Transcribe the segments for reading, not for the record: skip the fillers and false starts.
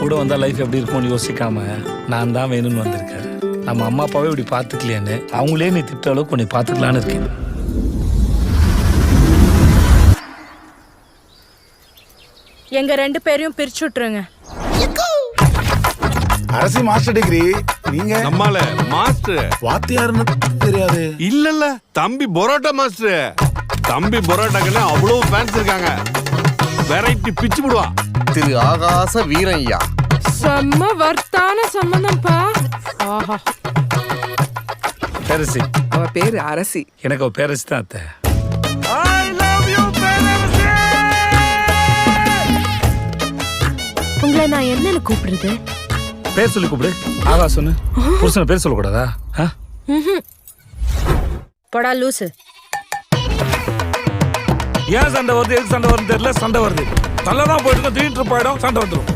கூட வந்தா லைஃப் எப்படி இருக்கும்னு யோசிக்காம நான் தான் வேணும்னு வந்திருக்கேன். நம்ம அம்மா அப்பாவே இப்படி பார்த்துக்கலையான்னு அவங்களே நீ திட்ட அளவுக்கு உன்னை பார்த்துக்கலான்னு இருக்கேன். எங்க 2 பேரையும் பிரிச்சு விட்டுருங்க. அரசி மாஸ்டர் டிகிரி, நீங்க நம்மால மாஸ்டர் வாத்தியாருன்னு தெரியாது. இல்ல தம்பி பரோட்டா மாஸ்டர். தம்பி பரோட்டாக்குன்னு அவ்வளவு ஃபேன்ஸ் இருக்காங்க. வெரைட்டி பிச்சு விடுவா. திரு ஆகாச வீரய்யா. செம்ம வர்த்தான சம்பந்தம்ப்பா. ஆஹா. பேரரசி. அவ பேரு அரசி. எனக்கு அவ பேரரசி தான் அத்தை. உங்களை நான் என்னன்னு கூப்பிடுறது? பேர் சொல்லி கூப்பிடு. ஆகா சொன்னு. புருஷனை பேர் சொல்லக்கூடாதா? படா லூசு. ஏன் சண்டை வருது, எதுக்கு சண்டை வருது தெரியல. சண்டை வருது நல்லதான் போயிட்டு திடீர்னு போயிடும், சண்டை வந்துடும்.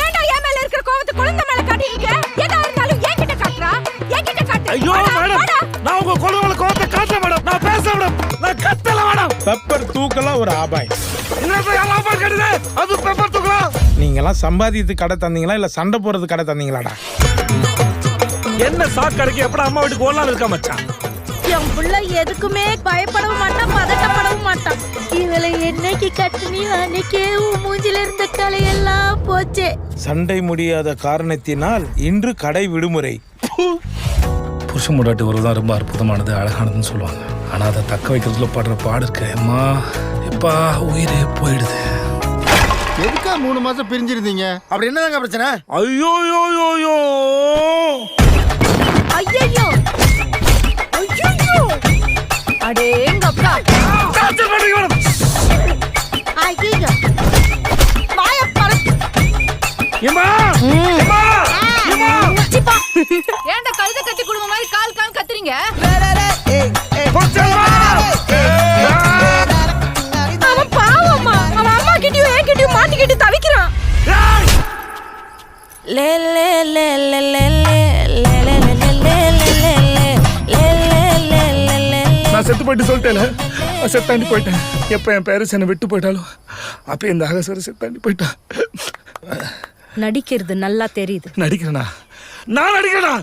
ஏன்டா என் மேல இருக்கிற கோவத்தை குழந்தை மேல காட்டிட்டீங்க? எதா இருந்தாலும் என்கிட்ட காட்டுறா. என்கிட்ட காட்டு. ஐயோ மேடம், நான் உங்க குழந்தைகளை கோவத்தை காட்ட மேடம். நான் பேச மேடம். நான் கத்தல மேடம். பெப்பர் தூக்கலாம் ஒரு ஆபாய். என்ன ஆபாய் கட்டுது? அது பெப்பர் தூக்கலாம். நீங்கெல்லாம் சம்பாதித்து கடை தந்தீங்களா இல்ல சண்டை போறது கடை தந்தீங்களாடா? என்ன சாக்கடைக்கு எப்பட அம்மா வீட்டுக்கு ஓடலாம் இருக்கா மச்சான்? என் புள்ள எதுக்குமே பயப்படவும் மாட்டான், பதட்டப்படவும் மாட்டான். இவளை என்னைக்கு கட்டுனி அன்னைக்கே மூஞ்சில இருந்த கலையெல்லாம் போச்சே. சண்டை முடியாத காரணத்தினால் இன்று கடை விடுமுறை. புருஷன் முடாட்டி உறவுதான் ரொம்ப அற்புதமானது, அழகானதுன்னு சொல்லுவாங்க. ஆனா அதை தக்க வைக்கிறதுல படுற பாடு இருக்கு அம்மா. எப்பா உயிரே போயிடுது. எதுக்கா 3 மாசம் பிரிஞ்சிருந்தீங்க? அப்படி என்னதாங்க பிரச்சனை? ஐயோ யோ யோ யோ ஐயோ ஐயோ அடேங்கப்பா. ஐயோ வாய பர. ஏமா ஏமா ஏமா சிப்பா. ஏன்டா கழுத கட்டி குடும்ப மாதிரி கால் கால் கத்துறீங்க? அவன் பாவம்மா. அவன் அம்மா கிட்டயும் ஏன் கிட்டயும் மாட்டிக்கிட்டு தவிக்கிறான். லே லே லே லே லே நான் செத்து போயிட்டு சொல்லிட்டேல, செத்தாண்டி போயிட்டேன். எப்ப என் பேரஸ் என்னை விட்டு போயிட்டாலும் அப்ப இந்த அகசர செத்தாண்டி போயிட்டா. நடிக்கிறது நல்லா தெரியுது. நடிக்கிறேனா? நான் நடிக்கிறேனா?